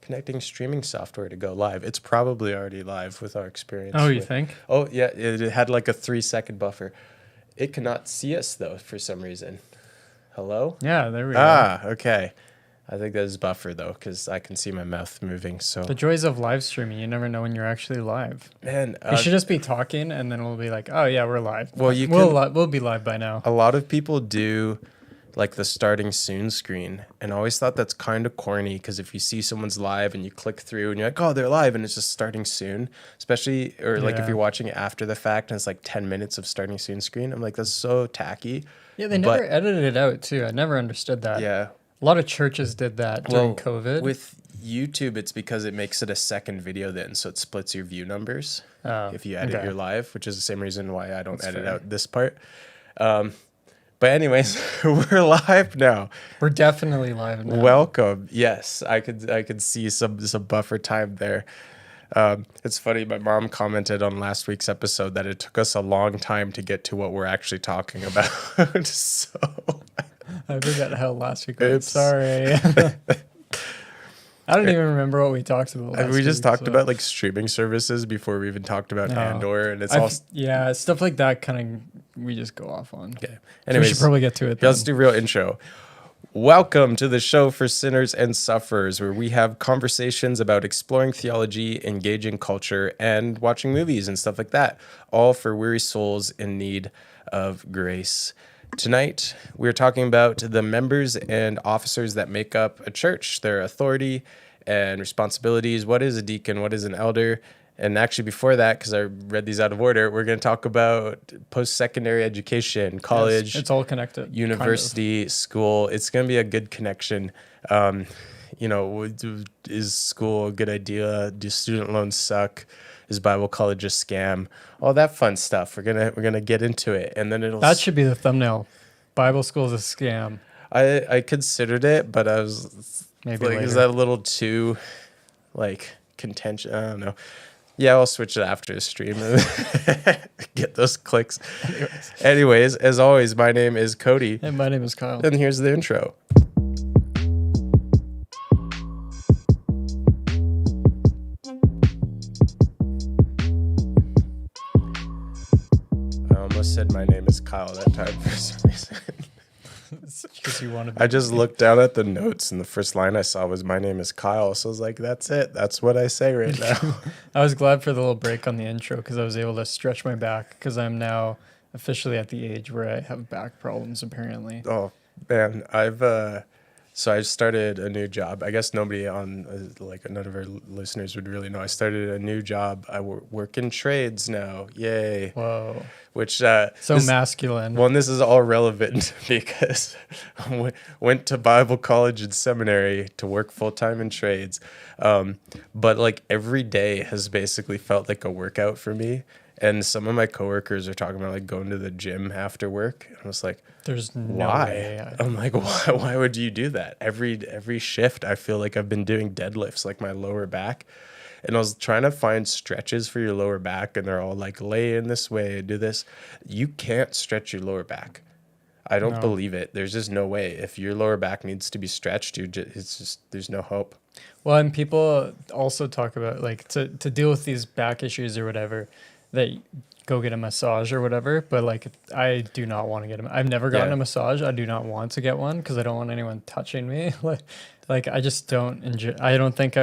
connecting streaming software to go live. It's probably already live with our experience. Oh, you think? Oh, yeah. It had like a 3-second buffer. It cannot see us, though, for some reason. Hello? Yeah, there we go. Ah, okay. I think that is buffer, though, because I can see my mouth moving. So The joys of live streaming. You never know when you're actually live. Man, We should just be talking, and then we'll be like, oh, yeah, we're live. Well, We'll be live by now. a lot of people do like the starting soon screen, and I always thought that's kind of corny because if you see someone's live and you click through and you're like, oh, they're live, and it's just starting soon, especially, or like if Yeah. you're watching it after the fact and it's like 10 minutes of starting soon screen, I'm like, that's so tacky. Yeah, they never edited it out, too. I never understood that. Yeah. A lot of churches did that during COVID. With YouTube, it's because it makes it a second video then, so it splits your view numbers if you edit your live, which is the same reason why I don't edit out this part. But anyways, we're live now. We're definitely live now. Welcome. Yes, I could see some buffer time there. It's funny. My mom commented on last week's episode that it took us a long time to get to what we're actually talking about. So I forgot how last week went. Sorry. I don't even remember what we talked about last week. We just talked about like streaming services before we even talked about Andor, and it's all yeah, stuff like that kind of we just go off on. okay. So Anyways, we should probably get to it. let's do real intro. Welcome to the show for sinners and sufferers, where we have conversations about exploring theology, engaging culture, and watching movies and stuff like that, all for weary souls in need of grace. Tonight, we're talking about the members and officers that make up a church, their authority and responsibilities. What is a deacon? What is an elder? And actually, before that, because I read these out of order, we're going to talk about post-secondary education, college. Yes, it's all connected. University, school. It's going to be a good connection. Is school a good idea? Do student loans suck? Is Bible college a scam? All that fun stuff. We're gonna get into it, and then That should be the thumbnail. Bible school is a scam. I considered it, but I was Maybe like, later. is that a little too like contentious? I don't know. Yeah, I'll switch it after the stream and get those clicks. Anyways, as always, my name is Cody. And my name is Kyle. And here's the intro. I almost said my name is Kyle that time for some reason. Because you want to. I just looked down at the notes and the first line I saw was my name is Kyle. So I was like, that's it. That's what I say right now. I was glad for the little break on the intro because I was able to stretch my back because I'm now officially at the age where I have back problems apparently. Oh man, so I started a new job. I guess nobody on none of our listeners would really know. I started a new job. I work in trades now. Yay. Whoa. Which masculine. Well, and this is all relevant because I went to Bible College and Seminary to work full-time in trades. But like every day has basically felt like a workout for me. And some of my coworkers are talking about like going to the gym after work. And I was like, there's no why? way. I'm like, why would you do that? Every shift, I feel like I've been doing deadlifts, like my lower back. And I was trying to find stretches for your lower back, and they're all like, lay in this way, do this. You can't stretch your lower back. I don't believe it. There's just no way. If your lower back needs to be stretched, there's no hope. Well, and people also talk about like to deal with these back issues or whatever, that go get a massage or whatever. But like, I do not want to get I've never gotten a massage. I do not want to get one because I don't want anyone touching me. like I just don't enjoy. I don't think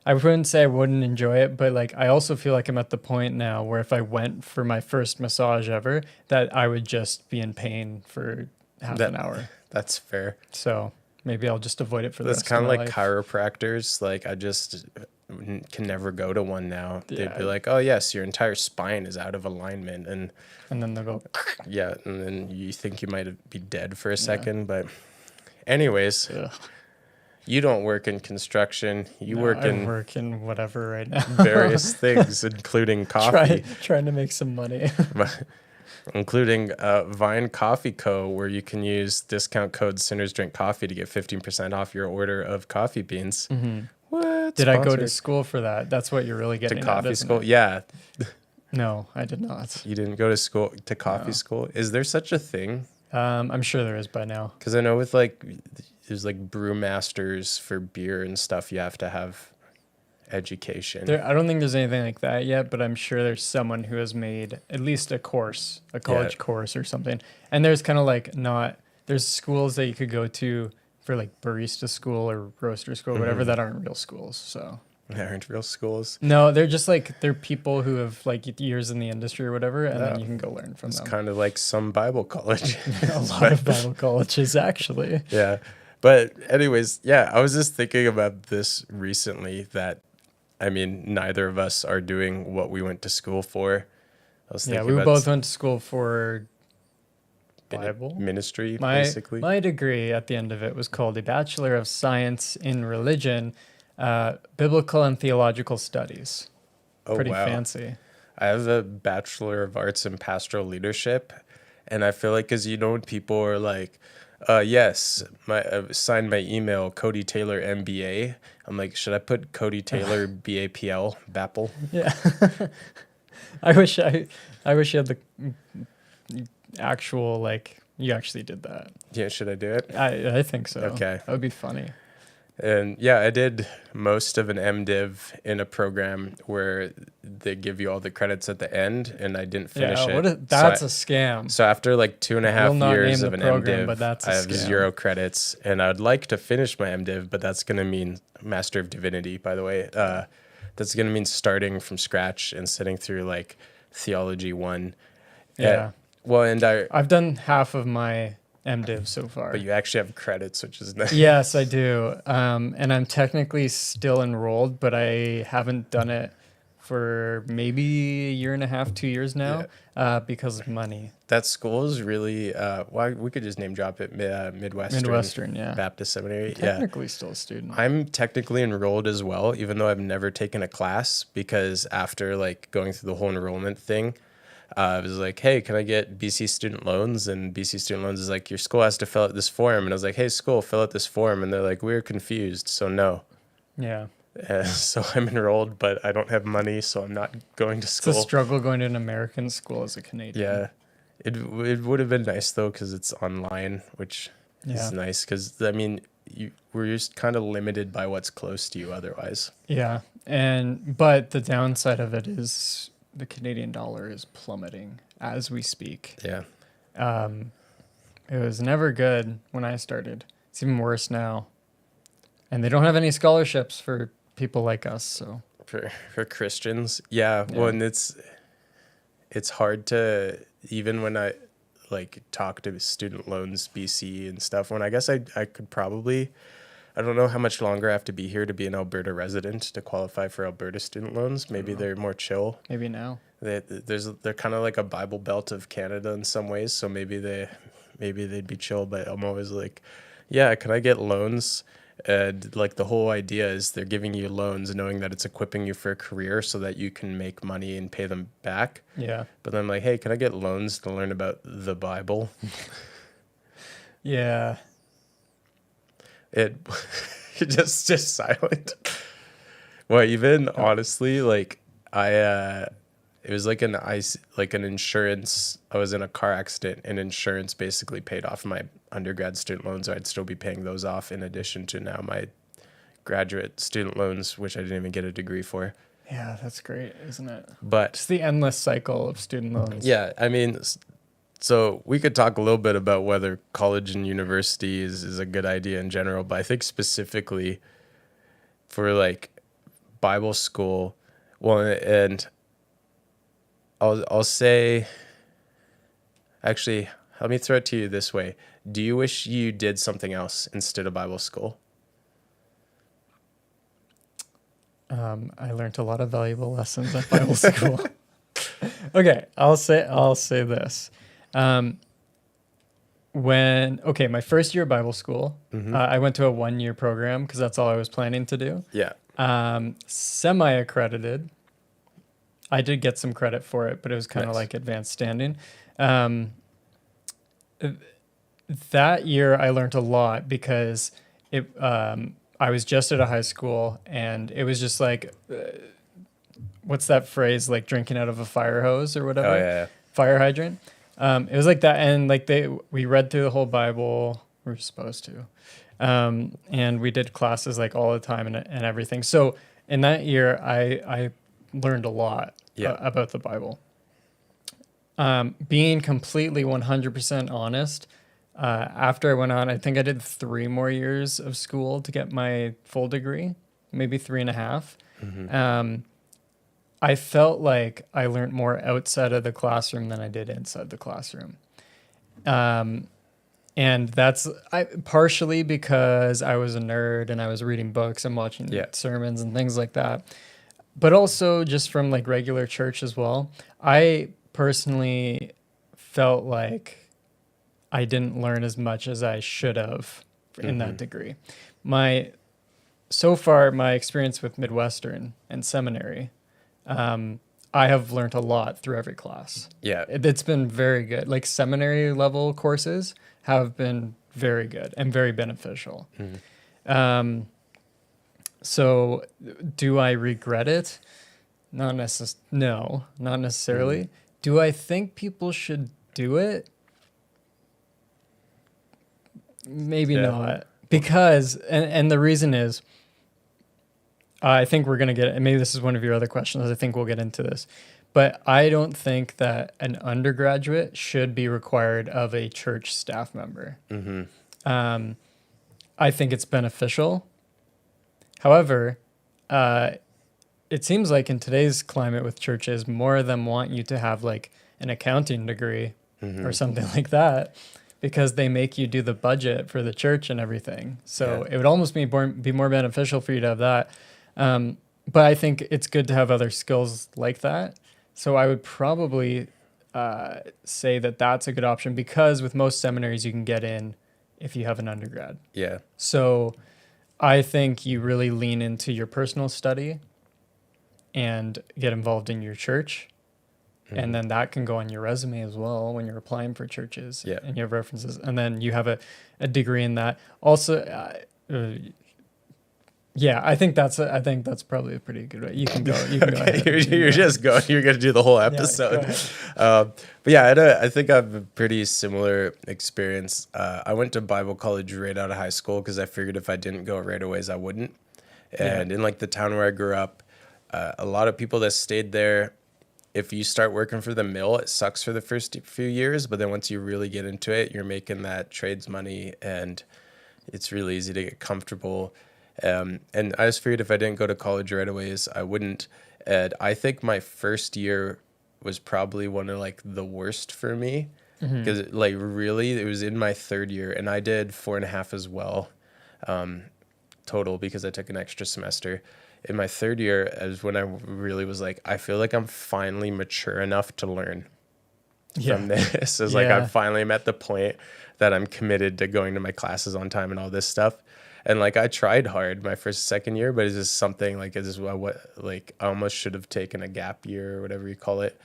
I wouldn't say I wouldn't enjoy it, but like I also feel like I'm at the point now where if I went for my first massage ever, that I would just be in pain for half an hour. That's fair. So maybe I'll just avoid it for the rest of my life. life. It's kind of like chiropractors. Like I just can never go to one now. Yeah. They'd be like, oh yes, your entire spine is out of alignment, and then they'll go yeah, and then you think you might be dead for a second. But anyways, you don't work in construction. I work in whatever right now. various things, including coffee. Trying to make some money. Including Vine Coffee Co., where you can use discount code Sinners Drink Coffee to get 15% off your order of coffee beans. Mm-hmm. What? Did I go to school for that? That's what you're really getting to coffee at, school? It? Yeah. No, I did not. You didn't go to school to coffee school? Is there such a thing? I'm sure there is by now. Because I know with like there's like brewmasters for beer and stuff. You have to have education. I don't think there's anything like that yet, but I'm sure there's someone who has made at least a course, a college course or something. And there's kind of like there's schools that you could go to for like barista school or roaster school, whatever, that aren't real schools. So they aren't real schools. No, they're just like, they're people who have like years in the industry or whatever, and then you can go learn from them. It's kind of like some Bible college. A lot of Bible colleges, actually. Yeah. But anyways, yeah, I was just thinking about this recently that, I mean, neither of us are doing what we went to school for. We both went to school for Bible ministry, basically. My degree at the end of it was called a Bachelor of Science in Religion, Biblical and Theological Studies. Oh, Pretty wow. fancy. I have a Bachelor of Arts in Pastoral Leadership, and I feel like, because when people are like, yes, signed my email, Cody Taylor MBA. I'm like, should I put Cody Taylor BAPL, BAPL? Yeah. I wish you had the actual, like, you actually did that. Yeah, should I do it? I think so. Okay. That would be funny. And yeah, I did most of an MDiv in a program where they give you all the credits at the end, and I didn't finish it. That's a scam. So after like 2.5 years of an program, MDiv, but that's a I have scam. 0 credits, and I'd like to finish my MDiv, but that's going to mean Master of Divinity, by the way. That's going to mean starting from scratch and sitting through like Theology 1. Yeah. And I've done half of my MDiv so far. But you actually have credits, which is nice. Yes, I do. And I'm technically still enrolled, but I haven't done it for maybe a year and a half, 2 years now, because of money. That school is really, we could just name drop it, Midwestern yeah. Baptist Seminary. Technically still a student. I'm technically enrolled as well, even though I've never taken a class, because after like going through the whole enrollment thing, I was like, hey, can I get BC student loans? And BC student loans is like, your school has to fill out this form. And I was like, hey, school, fill out this form. And they're like, we're confused, so no. Yeah. So I'm enrolled, but I don't have money, so I'm not going to school. It's a struggle going to an American school as a Canadian. Yeah. It would have been nice, though, because it's online, which is nice. Because, I mean, we're just kind of limited by what's close to you otherwise. Yeah. But the downside of it is the Canadian dollar is plummeting as we speak. Yeah. It was never good when I started. It's even worse now. And they don't have any scholarships for people like us, so for Christians. Yeah. Well, and it's hard to, even when I like talk to Student Loans BC and stuff, when I guess I could probably, I don't know how much longer I have to be here to be an Alberta resident to qualify for Alberta student loans. Maybe they're more chill. Maybe now. They're kind of like a Bible Belt of Canada in some ways, so maybe they'd be chill. But I'm always like, yeah, can I get loans? And like the whole idea is they're giving you loans knowing that it's equipping you for a career so that you can make money and pay them back. Yeah. But then I'm like, hey, can I get loans to learn about the Bible? Yeah. It just silent. Well, even honestly, like it was like an insurance. I was in a car accident, and insurance basically paid off my undergrad student loans. So I'd still be paying those off in addition to now my graduate student loans, which I didn't even get a degree for. Yeah, that's great, isn't it? But it's the endless cycle of student loans. Yeah, I mean, so we could talk a little bit about whether college and university is a good idea in general, but I think specifically for like Bible school, well, and I'll say, actually, let me throw it to you this way. Do you wish you did something else instead of Bible school? I learned a lot of valuable lessons at Bible school. Okay, I'll say this. My first year of Bible school, I went to a 1-year program because that's all I was planning to do. Yeah. Semi-accredited. I did get some credit for it, but it was kind of like advanced standing. That year I learned a lot because I was just at a high school, and it was just like, what's that phrase? Like drinking out of a fire hose or whatever. Oh yeah. Fire hydrant. It was like that, and like we read through the whole Bible. We were supposed to, And we did classes like all the time and everything. So in that year, I learned a lot Yeah. about the Bible. Being completely 100% honest, after I went on, I think I did 3 more years of school to get my full degree, maybe 3.5. I felt like I learned more outside of the classroom than I did inside the classroom. And that's partially because I was a nerd and I was reading books and watching sermons and things like that. But also just from like regular church as well. I personally felt like I didn't learn as much as I should have in that degree. So far, my experience with Midwestern and seminary, I have learned a lot through every class. Yeah. It's been very good. Like seminary level courses have been very good and very beneficial. So do I regret it? No, not necessarily. Do I think people should do it? Maybe not. Because, and the reason is, I think we're going to get, and maybe this is one of your other questions. I think we'll get into this. But I don't think that an undergraduate should be required of a church staff member. I think it's beneficial. However, it seems like in today's climate with churches, more of them want you to have like an accounting degree or something like that, because they make you do the budget for the church and everything. So it would almost be more beneficial for you to have that. But I think it's good to have other skills like that. So I would probably say that that's a good option, because with most seminaries you can get in if you have an undergrad. Yeah. So I think you really lean into your personal study and get involved in your church. And then that can go on your resume as well when you're applying for churches and you have references. And then you have a degree in that. Also, I think that's probably a pretty good way. You can go. You can go ahead. You're just going. You're going to do the whole episode. But yeah, I think I have a pretty similar experience. I went to Bible college right out of high school because I figured if I didn't go right away, I wouldn't. And in like the town where I grew up, a lot of people that stayed there, if you start working for the mill, it sucks for the first few years, but then once you really get into it, you're making that trades money and it's really easy to get comfortable. And I just figured if I didn't go to college right away, I wouldn't. And I think my first year was probably one of like the worst for me, because like really it was in my third year and I did 4.5 as well, total, because I took an extra semester. In my third year is when I really was like, I feel like I'm finally mature enough to learn from this. It's like I finally met the point that I'm committed to going to my classes on time and all this stuff. And like I tried hard my second year, but it's just something like it's just what like I almost should have taken a gap year or whatever you call it.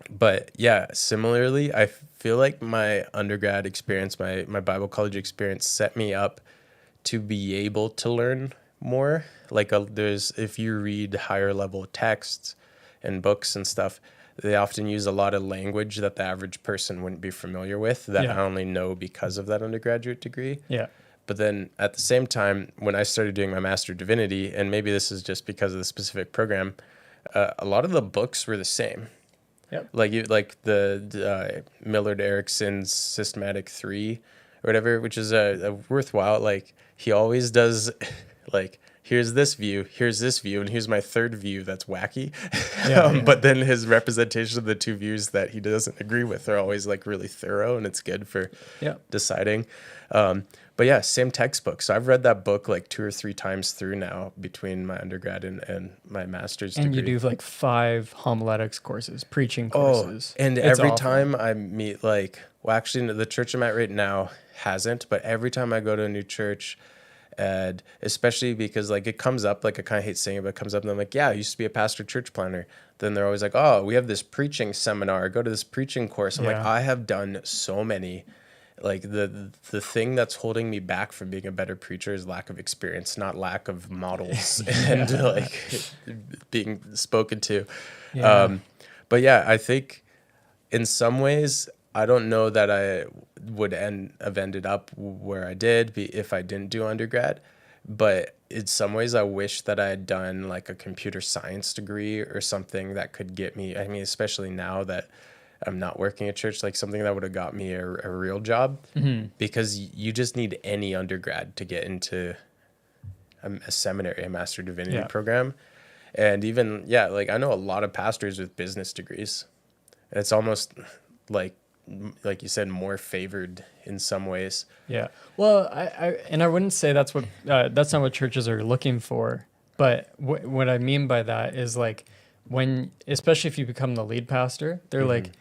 But yeah, similarly, I feel like my undergrad experience, my Bible college experience set me up to be able to learn more. Like if you read higher level texts and books and stuff, they often use a lot of language that the average person wouldn't be familiar with, that I only know because of that undergraduate degree. But then at the same time, when I started doing my Master of Divinity, and maybe this is just because of the specific program, a lot of the books were the same. Like the Millard Erickson's Systematic 3 or whatever, which is a worthwhile. Like he always does like, here's this view, and here's my third view that's wacky. But then his representation of the two views that he doesn't agree with are always like really thorough, and it's good for deciding. But yeah, same textbook. So I've read that book like 2 or 3 times through now between my undergrad and my master's degree. And you do like 5 homiletics courses, preaching courses. And every time I meet actually the church I'm at right now hasn't, but every time I go to a new church, and especially because like it comes up, like I kind of hate saying it, but it comes up and I'm like, yeah, I used to be a pastor church planner. Then they're always like, oh, we have this preaching seminar, go to this preaching course. I'm like, I have done so many. Like the thing that's holding me back from being a better preacher is lack of experience, not lack of models and like being spoken to. But yeah, I think in some ways, I don't know that would have ended up where I did if I didn't do undergrad. But in some ways, I wish that I had done like a computer science degree or something that could get me, I mean, especially now that I'm not working at church, like something that would have got me a real job, because you just need any undergrad to get into a seminary, a master divinity program. And even, like I know a lot of pastors with business degrees. It's almost like you said, more favored in some ways. Yeah. Well, I wouldn't say that's that's not what churches are looking for. But what I mean by that is like especially if you become the lead pastor, they're like,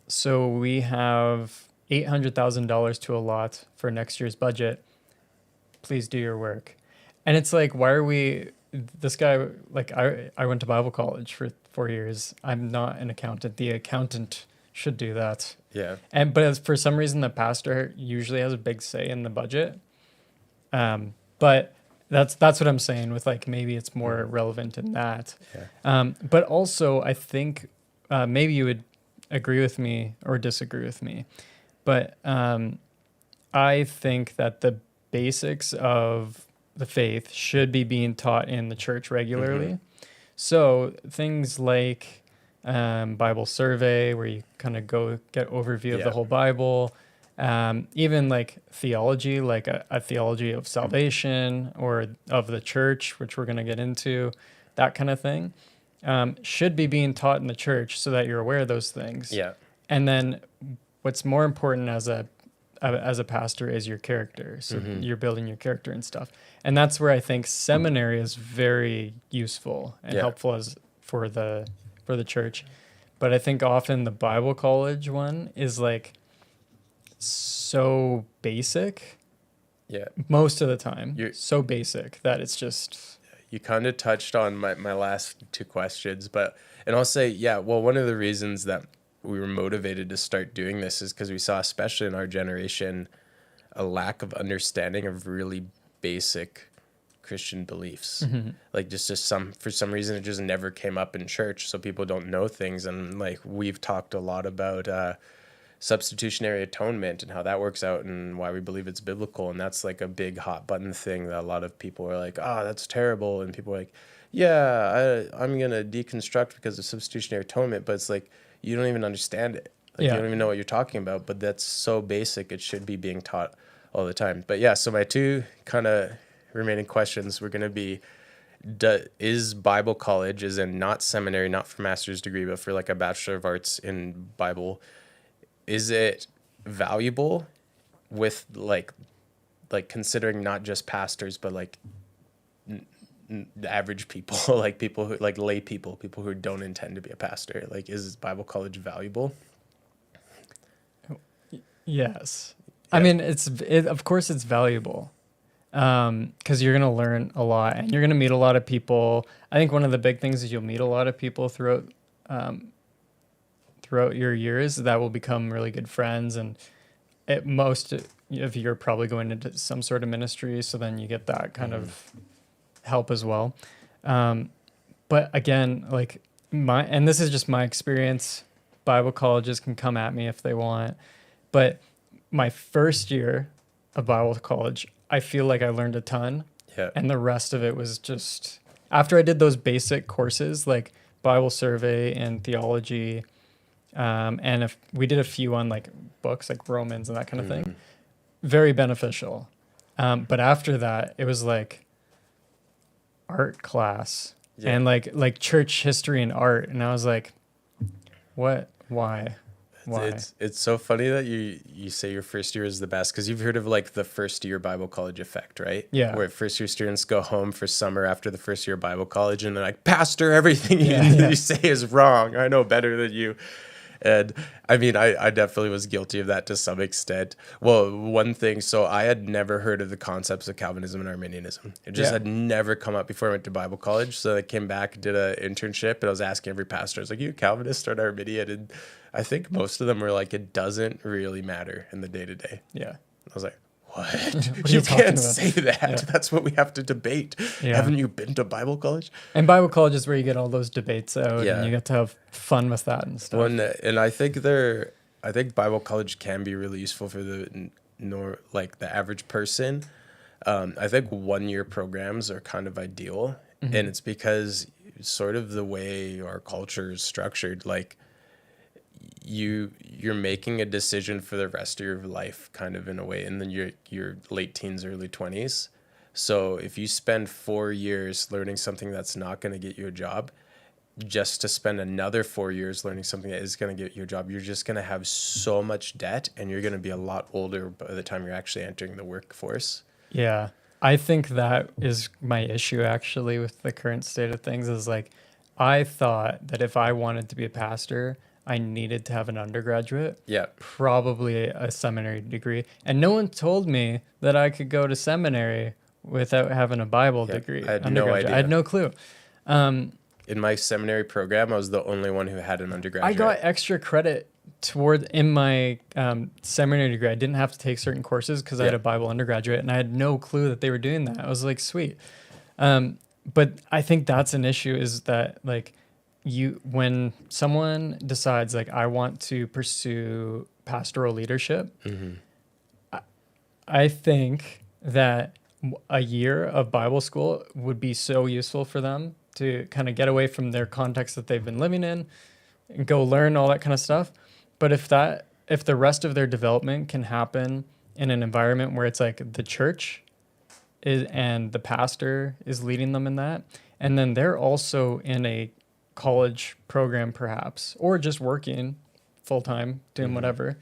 so we have $800,000 to allot for next year's budget. Please do your work. And it's like, why are this guy, like I went to Bible college for 4 years. I'm not an accountant. The accountant should do that. Yeah. But for some reason, the pastor usually has a big say in the budget. But that's what I'm saying with like, maybe it's more relevant in that. Yeah. But also I think maybe you would agree with me or disagree with me, but I think that the basics of the faith should be being taught in the church regularly. So things like Bible survey, where you kind of go get overview of the whole Bible, even like theology, like a theology of salvation or of the church, which we're going to get into, that kind of thing, should be being taught in the church so that you're aware of those things. Yeah. And then what's more important as a pastor is your character. So you're building your character and stuff. And that's where I think seminary is very useful and helpful for the church. But I think often the Bible college one is like so basic. Yeah. Most of the time. So basic that it's just... You kind of touched on my last two questions, and I'll say, well, one of the reasons that we were motivated to start doing this is because we saw, especially in our generation, a lack of understanding of really basic Christian beliefs. Like just for some reason, it just never came up in church. So people don't know things. And like, we've talked a lot about substitutionary atonement and how that works out and why we believe it's biblical. And that's like a big hot button thing that a lot of people are like, oh, that's terrible. And people are like, I'm going to deconstruct because of substitutionary atonement. But it's like, you don't even understand it. Like, you don't even know what you're talking about, but that's so basic. It should be being taught all the time. But so my two kind of remaining questions were going to be, is Bible college, as in not seminary, not for master's degree, but for like a Bachelor of Arts in Bible, is it valuable with like considering not just pastors, but like average people, like people who like lay people who don't intend to be a pastor? Like, is Bible college valuable? Yes. I mean, of course it's valuable. Because you're going to learn a lot and you're going to meet a lot of people. I think one of the big things is you'll meet a lot of people throughout your years that will become really good friends. And most of you're probably going into some sort of ministry, so then you get that kind of help as well. But again, like and this is just my experience, Bible colleges can come at me if they want. But my first year of Bible college, I feel like I learned a ton. Yeah. And the rest of it was just, after I did those basic courses like Bible survey and theology, and if we did a few on like books like Romans and that kind of thing, very beneficial. But after that, it was like art class and like church history and art. And I was like, what? Why? It's so funny that you say your first year is the best, because you've heard of like the first year Bible college effect, right? Yeah. Where first year students go home for summer after the first year Bible college and they're like, Pastor, everything you say is wrong. I know better than you. And I mean, I definitely was guilty of that to some extent. Well, one thing, so I had never heard of the concepts of Calvinism and Arminianism. It just had never come up before I went to Bible college. So I came back, did an internship, and I was asking every pastor, I was like, you Calvinist or an Arminian? And I think most of them were like, it doesn't really matter in the day-to-day. Yeah. I was like, what? You can't say that. Yeah. That's what we have to debate. Yeah. Haven't you been to Bible college? And Bible college is where you get all those debates out and you get to have fun with that and stuff. And I think they're I think Bible college can be really useful for the average person. I think 1 year programs are kind of ideal, and it's because sort of the way our culture is structured, like you're making a decision for the rest of your life, kind of in a way, and then your late teens, early 20s. So if you spend 4 years learning something that's not going to get you a job, just to spend another 4 years learning something that is going to get you a job, you're just going to have so much debt, and you're going to be a lot older by the time you're actually entering the workforce. Yeah. I think that is my issue actually with the current state of things is like, I thought that if I wanted to be a pastor, I needed to have an undergraduate, Yeah. probably a seminary degree. And no one told me that I could go to seminary without having a Bible degree. I had no idea. I had no clue. In my seminary program, I was the only one who had an undergraduate. I got extra credit in my seminary degree. I didn't have to take certain courses because I had a Bible undergraduate, and I had no clue that they were doing that. I was like, sweet. But I think that's an issue is that like when someone decides like I want to pursue pastoral leadership, I think that a year of Bible school would be so useful for them to kind of get away from their context that they've been living in and go learn all that kind of stuff. But if the rest of their development can happen in an environment where it's like the church is and the pastor is leading them in that, and then they're also in a college program perhaps, or just working full time, doing whatever,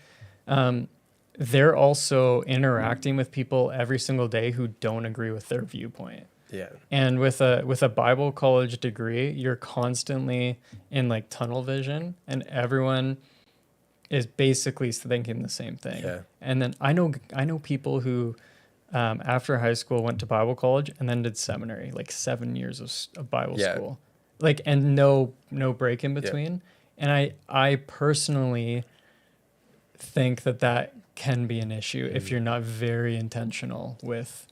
they're also interacting with people every single day who don't agree with their viewpoint. Yeah. And with a Bible college degree, you're constantly in like tunnel vision, and everyone is basically thinking the same thing. Yeah. And then I know people who after high school went to Bible college and then did seminary, like 7 years of Bible school, like, and no break in between. And I personally think that can be an issue if you're not very intentional with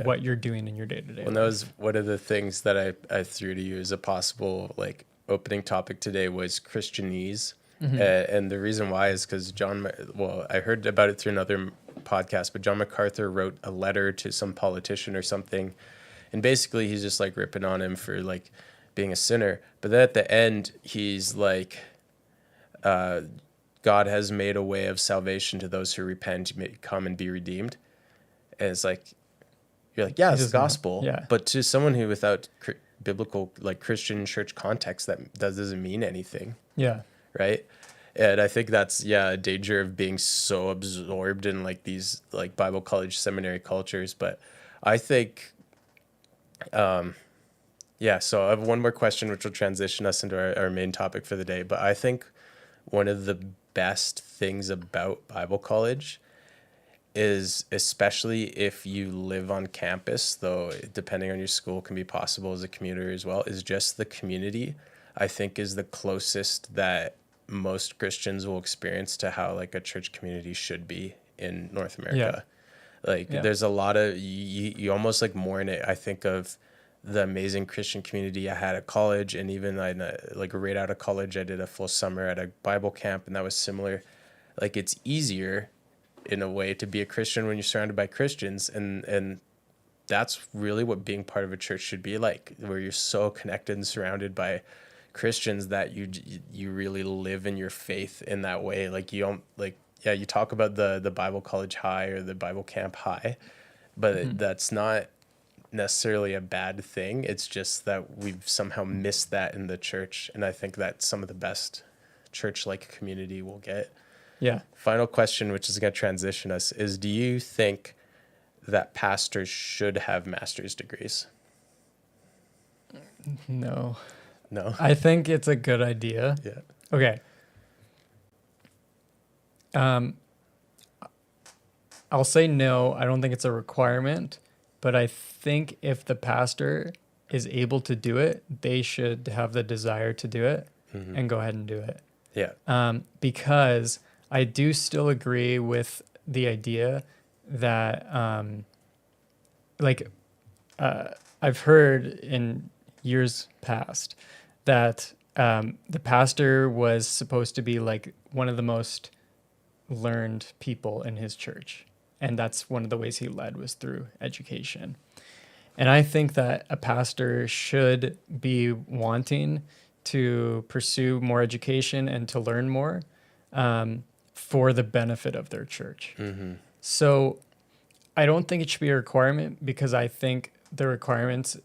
what you're doing in your day-to-day life. That was one of the things that I threw to you as a possible like opening topic today was Christianese. And the reason why is because I heard about it through another podcast, but John MacArthur wrote a letter to some politician or something. And basically he's just like ripping on him for like being a sinner. But then at the end, he's like, God has made a way of salvation to those who repent, come and be redeemed. And it's like, you're like, yeah, it's the gospel. Yeah. But to someone who without biblical, like Christian church context, that doesn't mean anything. Yeah. Right. And I think that's, a danger of being so absorbed in like these like Bible college seminary cultures. But I think, so I have one more question, which will transition us into our main topic for the day. But I think one of the best things about Bible college is, especially if you live on campus, though depending on your school can be possible as a commuter as well, is just the community. I think is the closest that most Christians will experience to how like a church community should be in North America. There's a lot of, you almost like mourn it. I think of the amazing Christian community I had at college, and even like right out of college, I did a full summer at a Bible camp, and that was similar. Like it's easier in a way to be a Christian when you're surrounded by Christians, and that's really what being part of a church should be like, where you're so connected and surrounded by Christians that you really live in your faith in that way. Like you don't you talk about the Bible college high or the Bible camp high, but that's not necessarily a bad thing. It's just that we've somehow missed that in the church, and I think that's some of the best church-like community we'll get. Yeah. Final question, which is going to transition us, is do you think that pastors should have master's degrees? No. I think it's a good idea. Yeah. Okay. I'll say no. I don't think it's a requirement, but I think if the pastor is able to do it, they should have the desire to do it and go ahead and do it. Yeah. Because I do still agree with the idea that, I've heard in years past that the pastor was supposed to be like one of the most learned people in his church. And that's one of the ways he led was through education. And I think that a pastor should be wanting to pursue more education and to learn more for the benefit of their church. Mm-hmm. So I don't think it should be a requirement, because I think the requirements,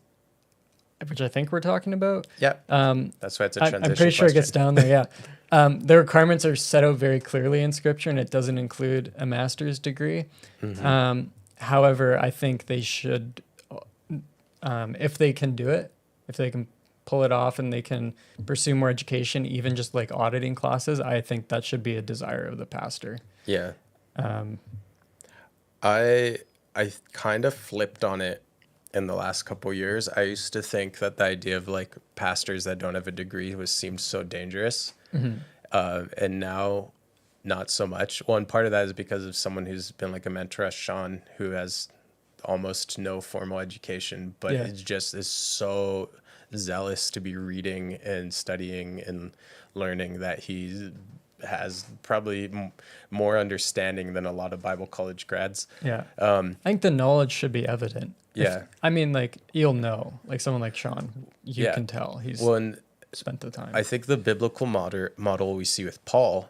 which I think we're talking about. Yeah. That's why it's a transition I'm pretty sure it gets question. down there, yeah. The requirements are set out very clearly in Scripture, and it doesn't include a master's degree. Mm-hmm. However, I think they should, if they can do it, if they can pull it off and they can pursue more education, even just like auditing classes, I think that should be a desire of the pastor. Yeah. I kind of flipped on it in the last couple of years. I used to think that the idea of like pastors that don't have a degree seemed so dangerous. Mm-hmm. And now not so much. One part of that is because of someone who's been like a mentor, Sean, who has almost no formal education, but it just is so zealous to be reading and studying and learning that he has probably more understanding than a lot of Bible college grads. Yeah. I think the knowledge should be evident. Yeah. I mean, like, you'll know, like someone like Sean, you can tell he's spent the time. I think the biblical model we see with Paul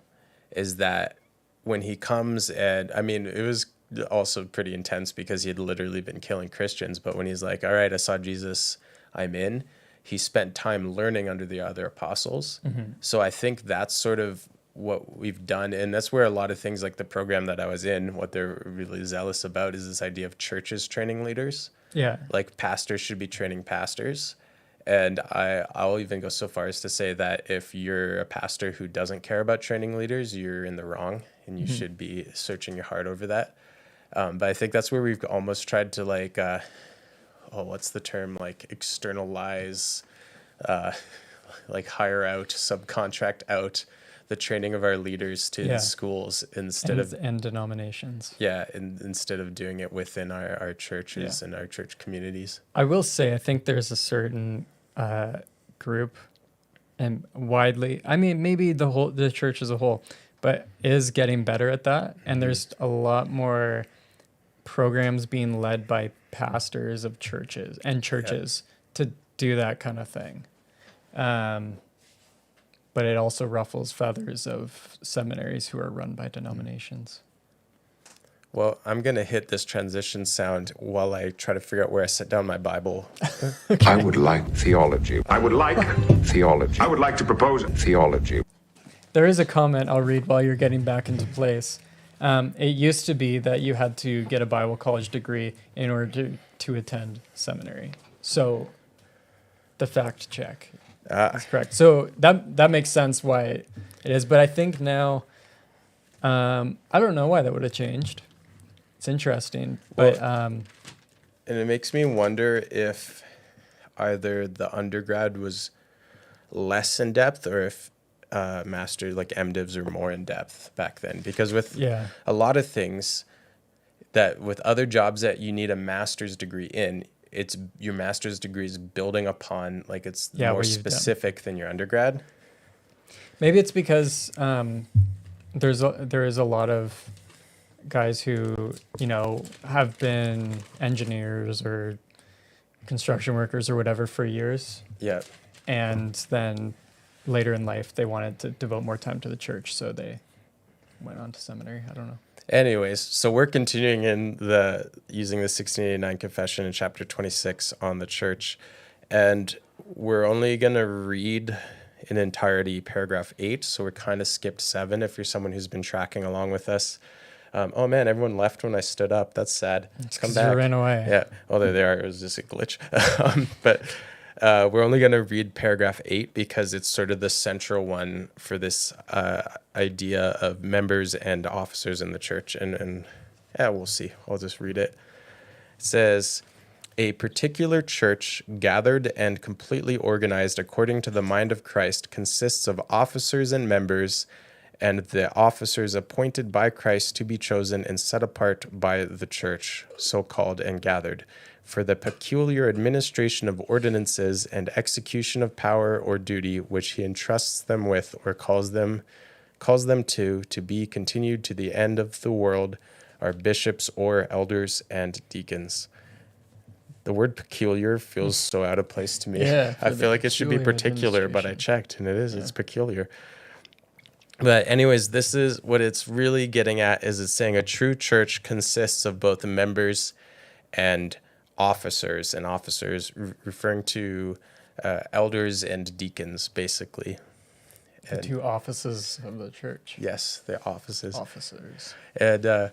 is that when he comes, and I mean, it was also pretty intense because he had literally been killing Christians, but when he's like, all right, I saw Jesus, I'm in, he spent time learning under the other apostles. Mm-hmm. So I think that's sort of what we've done. And that's where a lot of things like the program that I was in, what they're really zealous about is this idea of churches training leaders. Yeah. Like pastors should be training pastors. And I'll even go so far as to say that if you're a pastor who doesn't care about training leaders, you're in the wrong, and you should be searching your heart over that. But I think that's where we've almost tried to like, what's the term? Like externalize, like hire out, subcontract out the training of our leaders to the schools instead of denominations. Yeah, instead of doing it within our churches and our church communities. I will say, I think there's a certain group, and widely, I mean, maybe the church as a whole, but is getting better at that. And there's a lot more programs being led by pastors of churches to do that kind of thing. But it also ruffles feathers of seminaries who are run by denominations. Well, I'm going to hit this transition sound while I try to figure out where I set down my Bible. I would like theology. I would like theology. I would like to propose theology. There is a comment I'll read while you're getting back into place. It used to be that you had to get a Bible college degree in order to attend seminary. So the fact check. That's correct. So that makes sense why it is. But I think now, I don't know why that would have changed. It's interesting. But and it makes me wonder if either the undergrad was less in depth or if master like MDivs are more in depth back then. Because with a lot of things that with other jobs that you need a master's degree in, it's your master's degree is building upon, like it's more specific than your undergrad. Maybe it's because there is a lot of guys who, have been engineers or construction workers or whatever for years. Yeah. And then later in life, they wanted to devote more time to the church, so they went on to seminary. I don't know. Anyways, so we're continuing in using the 1689 Confession in chapter 26 on the church, and we're only going to read in entirety paragraph 8, so we're kind of skipped 7 if you're someone who's been tracking along with us. Oh man, everyone left when I stood up. That's sad. Come back. You ran away. Yeah. Oh, there they are. It was just a glitch. But we're only going to read paragraph 8 because it's sort of the central one for this idea of members and officers in the church. And we'll see. I'll just read it. It says, "A particular church gathered and completely organized according to the mind of Christ consists of officers and members, and the officers appointed by Christ to be chosen and set apart by the church, so called and gathered, for the peculiar administration of ordinances and execution of power or duty which he entrusts them with or calls them calls them to be continued to the end of the world, are bishops or elders and deacons. The word peculiar feels so out of place to me. Yeah, I for feel the like it should be peculiar particular, but I administration. checked and it is. It's peculiar. But anyways, this is what it's really getting at, is it's saying a true church consists of both members and officers, and officers referring to elders and deacons, basically. The two offices of the church. Yes, the offices. Officers. And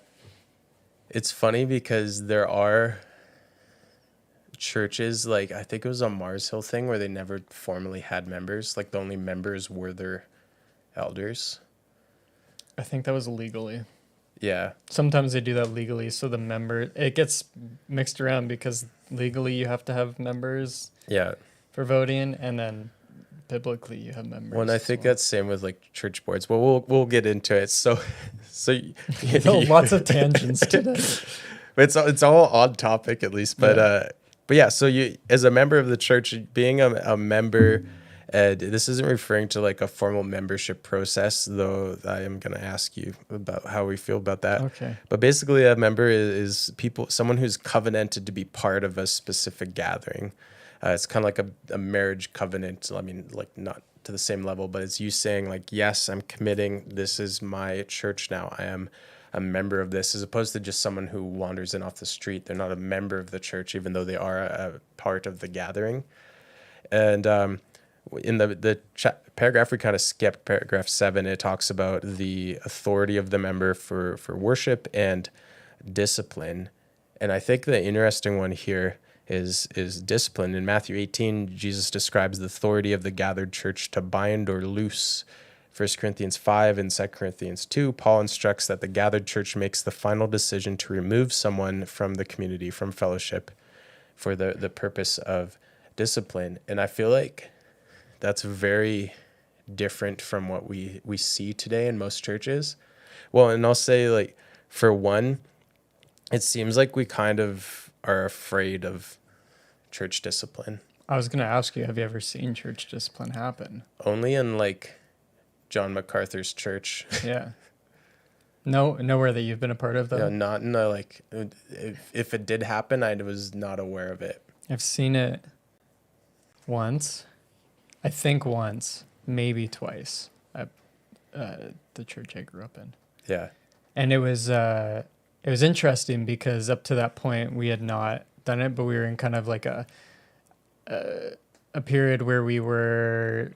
it's funny because there are churches, like I think it was a Mars Hill thing, where they never formally had members. Like the only members were their elders. I think that was legally. Yeah. Sometimes they do that legally, so the member, it gets mixed around because legally you have to have members Yeah. for voting, and then biblically you have members. Well, and I think that's same with like church boards. Well, we'll get into it. So lots of tangents today. It's all on topic at least. But yeah. So you, as a member of the church, being a member, this isn't referring to like a formal membership process, though I am going to ask you about how we feel about that. Okay. But basically, a member is someone who's covenanted to be part of a specific gathering. It's kind of like a marriage covenant. I mean, like not to the same level, but it's you saying like, yes, I'm committing. This is my church now. I am a member of this, as opposed to just someone who wanders in off the street. They're not a member of the church, even though they are a part of the gathering. And in the paragraph we kind of skipped, paragraph 7, it talks about the authority of the member for worship and discipline. And I think the interesting one here is discipline. In Matthew 18, Jesus describes the authority of the gathered church to bind or loose. 1 Corinthians 5 and 2 Corinthians 2, Paul instructs that the gathered church makes the final decision to remove someone from the community, from fellowship, for the purpose of discipline. And I feel like that's very different from what we see today in most churches. Well, and I'll say, like, for one, it seems like we kind of are afraid of church discipline. I was going to ask you, have you ever seen church discipline happen? Only in, like, John MacArthur's church. Yeah. No, nowhere that you've been a part of, though? No, not in the, like, if it did happen, I was not aware of it. I've seen it once. I think once, maybe twice, at the church I grew up in. Yeah. And it was interesting because up to that point we had not done it, but we were in kind of like a period where we were,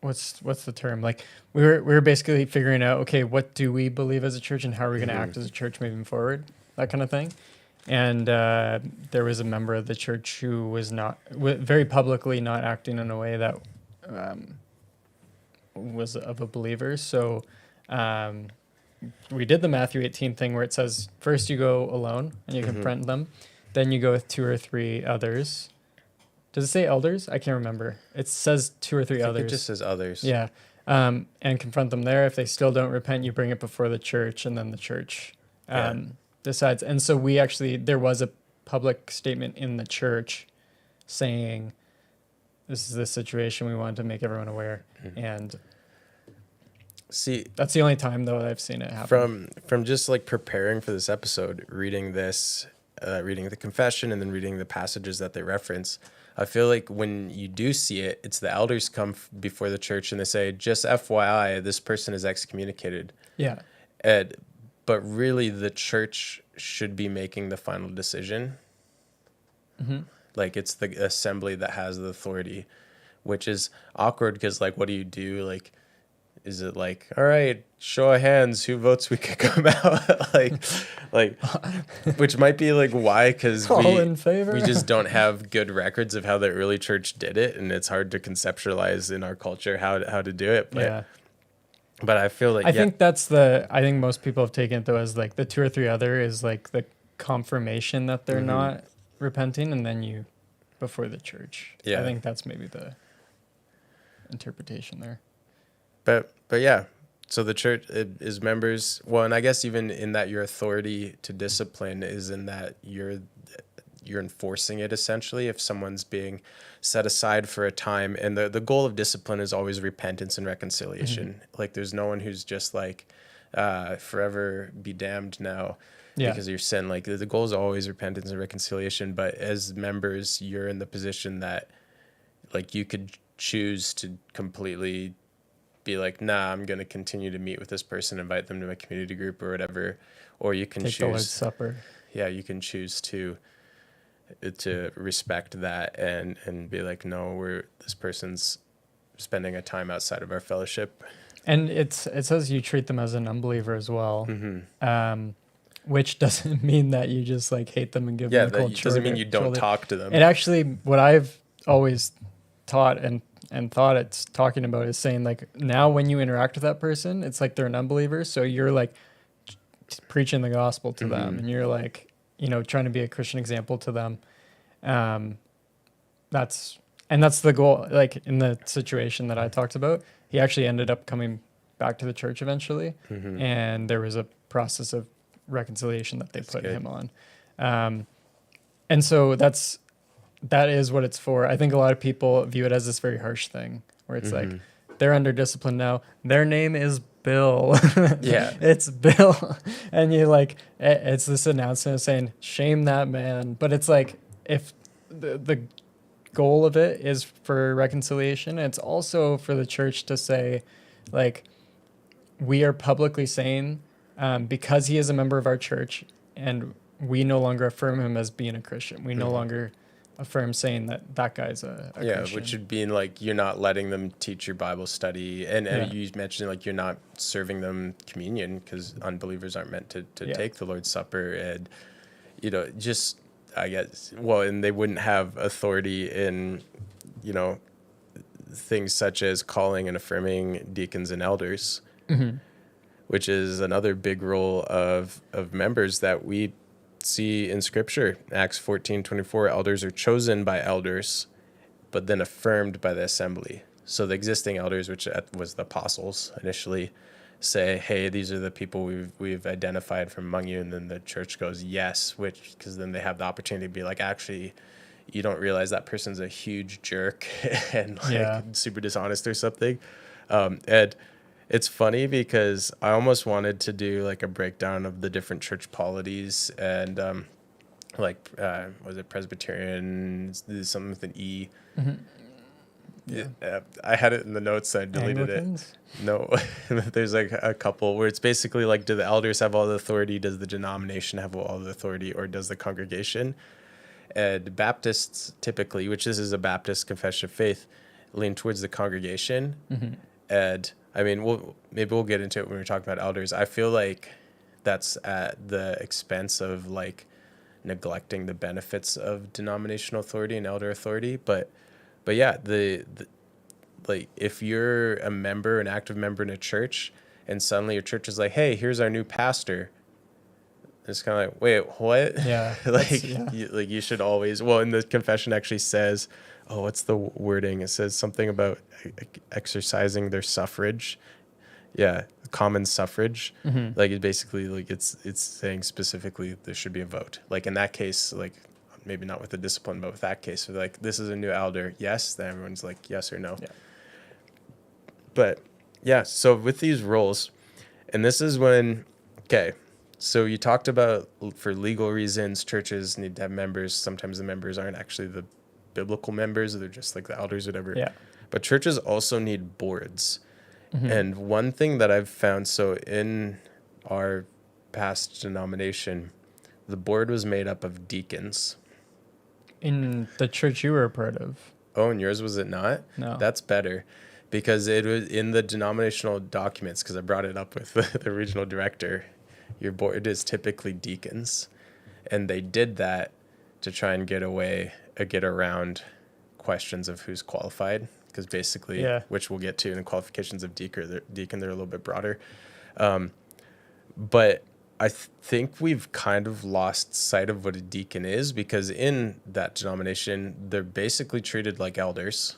what's the term? Like we were basically figuring out, okay, what do we believe as a church and how are we going to act as a church moving forward, that kind of thing. And there was a member of the church who was very publicly not acting in a way that was of a believer. So we did the Matthew 18 thing where it says, first you go alone and you confront them. Then you go with 2 or 3 others. Does it say elders? I can't remember. It says 2 or 3 others. It just says others. Yeah. And confront them there. If they still don't repent, you bring it before the church, and then the church decides. And so there was a public statement in the church saying, this is the situation, we wanted to make everyone aware. And see, that's the only time though I've seen it happen. From just like preparing for this episode, reading the confession and then reading the passages that they reference, I feel like when you do see it, it's the elders come before the church and they say, just FYI, this person is excommunicated. Yeah. But really, the church should be making the final decision. Like, it's the assembly that has the authority, which is awkward because, like, what do you do? Like, is it like, all right, show of hands, who votes we could come out? like, which might be like why, because All in favor? we just don't have good records of how the early church did it, and it's hard to conceptualize in our culture how to do it. But I feel like I think most people have taken it though as like the 2 or 3 other is like the confirmation that they're not repenting, and then you before the church. Yeah. I think that's maybe the interpretation there. But yeah, so the church is members. Well, and I guess even in that your authority to discipline is in that you're enforcing it essentially if someone's being set aside for a time. And the goal of discipline is always repentance and reconciliation. Like there's no one who's just like forever be damned now because of your sin. Like the goal is always repentance and reconciliation. But as members, you're in the position that like you could choose to completely be like, nah, I'm going to continue to meet with this person, invite them to my community group or whatever. Or you can Take the Lord's Supper. Yeah, you can choose to respect that and be like, no, this person's spending a time outside of our fellowship. And it says you treat them as an unbeliever as well, which doesn't mean that you just like hate them and give them a cold shoulder. Doesn't mean you don't talk to them. And actually, what I've always taught and thought it's talking about is saying like, now when you interact with that person, it's like they're an unbeliever, so you're like preaching the gospel to them, and you're like, you know, trying to be a Christian example to them. That's the goal. Like in the situation that I talked about, he actually ended up coming back to the church eventually, and there was a process of reconciliation that they put him on. And so that is what it's for. I think a lot of people view it as this very harsh thing where it's like, they're under discipline now. Their name is Bill. Yeah. It's Bill. And you like, it's this announcement saying, shame that man. But it's like, if the goal of it is for reconciliation, it's also for the church to say, like, we are publicly saying, because he is a member of our church and we no longer affirm him as being a Christian. We no longer affirm saying that guy's a Christian. Which would mean like you're not letting them teach your Bible study, and you mentioned like you're not serving them communion because unbelievers aren't meant to take the Lord's Supper, and you know, just I guess and they wouldn't have authority in, you know, things such as calling and affirming deacons and elders, which is another big role of members that we see in Scripture. Acts 14:24, elders are chosen by elders, but then affirmed by the assembly. So the existing elders, which was the apostles initially, say, hey, these are the people we've identified from among you, and then the church goes, yes, because then they have the opportunity to be like, actually, you don't realize that person's a huge jerk and like super dishonest or something. And it's funny because I almost wanted to do like a breakdown of the different church polities and was it Presbyterian, something with an E. I had it in the notes. I deleted Anglicans? it. No, there's like a couple where it's basically like, do the elders have all the authority? Does the denomination have all the authority, or does the congregation? And Baptists typically, which this is a Baptist confession of faith, lean towards the congregation. And I mean, maybe we'll get into it when we're talking about elders. I feel like that's at the expense of like neglecting the benefits of denominational authority and elder authority. But yeah, the like if you're a member, an active member in a church, and suddenly your church is like, hey, here's our new pastor. It's kind of like, wait, what? Yeah. You should always. Well, and the confession actually says, what's the wording? It says something about exercising their suffrage. Yeah, common suffrage. Like it basically, like it's saying specifically there should be a vote. Like in that case, like maybe not with the discipline, but with that case, so like this is a new elder. Yes, then everyone's like yes or no. Yeah. But yeah, so with these roles, and this is when so you talked about for legal reasons, churches need to have members. Sometimes the members aren't actually the biblical members, they're just like the elders, whatever. Yeah. But churches also need boards. And one thing that I've found, so in our past denomination, the board was made up of deacons. In the church you were a part of. Oh, and yours was it not? No. That's better. Because it was in the denominational documents, because I brought it up with the regional director, your board is typically deacons. And they did that to try and get around questions of who's qualified. Because basically, which we'll get to in the qualifications of deacon, they're a little bit broader. But I think we've kind of lost sight of what a deacon is, because in that denomination, they're basically treated like elders.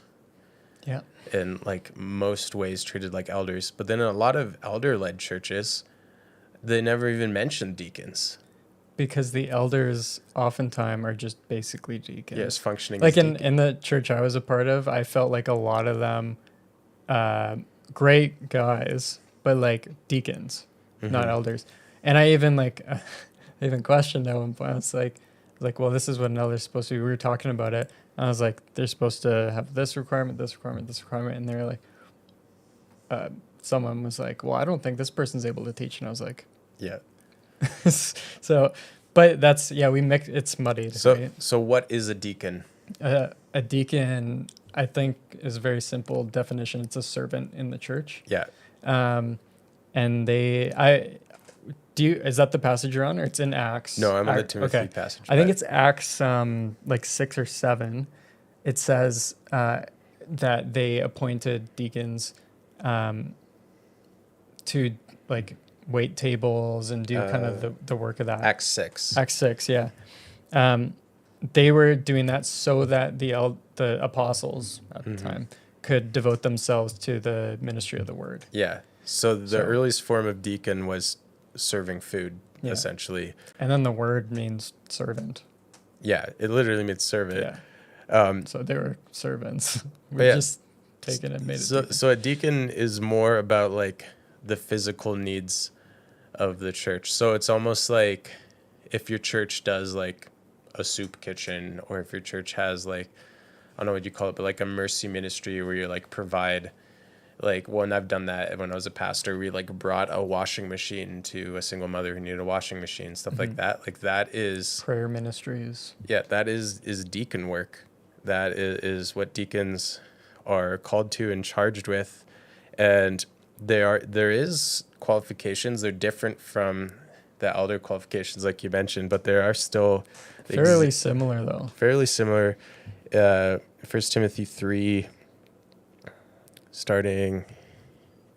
Yeah. In like most ways treated like elders. But then in a lot of elder-led churches, they never even mention deacons. because the elders oftentimes are just basically deacons. Yes, functioning Like as in the church I was a part of, I felt like a lot of them, great guys, but like deacons, not elders. And I even I even questioned at one point. I was like, well, this is what an elder's supposed to be. We were talking about it. And I was like, they're supposed to have this requirement, this requirement, this requirement. And they're like, someone was like, well, I don't think this person's able to teach. And I was like, Yeah. so, but that's, yeah, we mix, it's muddied. So right? so what is a deacon? A deacon, I think, is a very simple definition. It's a servant in the church. Yeah. And is that the passage you're on, or it's in Acts? No, I'm on the Timothy passage. I think it's Acts, like 6 or 7. It says that they appointed deacons to like wait tables and do kind of the work of that. Acts 6. Acts 6, yeah. They were doing that so that the apostles at the time could devote themselves to the ministry of the word. Yeah. So the earliest form of deacon was serving food, essentially. And then the word means servant. Yeah, it literally means servant. Yeah. So they were servants. Just taken and made it. So a deacon is more about like the physical needs of the church. So it's almost like if your church does like a soup kitchen, or if your church has like, I don't know what you call it, but like a mercy ministry where you like provide like, well, and I've done that when I was a pastor. We like brought a washing machine to a single mother who needed a washing machine, stuff like that. Like that is prayer ministries. Yeah, that is deacon work. That is what deacons are called to and charged with. And there is qualifications. They're different from the elder qualifications like you mentioned, but there are still fairly similar though. Fairly similar. 1 Timothy 3, starting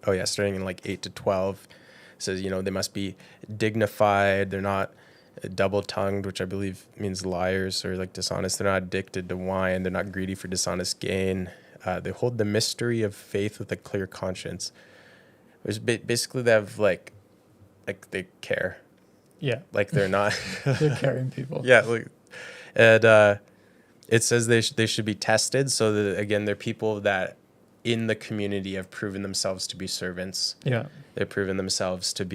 in like 8 to 12, says, they must be dignified. They're not double-tongued, which I believe means liars or like dishonest. They're not addicted to wine. They're not greedy for dishonest gain. They hold the mystery of faith with a clear conscience. Which basically they have like they care. Yeah. Like they're not. They're caring people. Yeah. And it says they should be tested. So that, again, they're people that in the community have proven themselves to be servants. Yeah. They've proven themselves to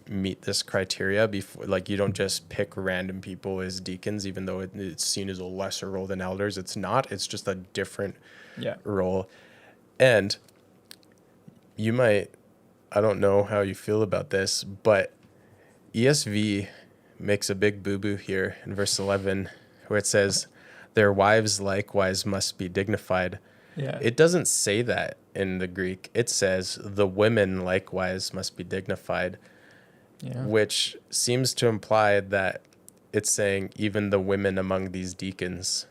meet this criteria. Before, like, you don't just pick random people as deacons, even though it's seen as a lesser role than elders. It's not. It's just a different role. And you might, I don't know how you feel about this, but ESV makes a big boo-boo here in verse 11, where it says, their wives likewise must be dignified. Yeah. It doesn't say that in the Greek. It says the women likewise must be dignified, which seems to imply that it's saying even the women among these deacons.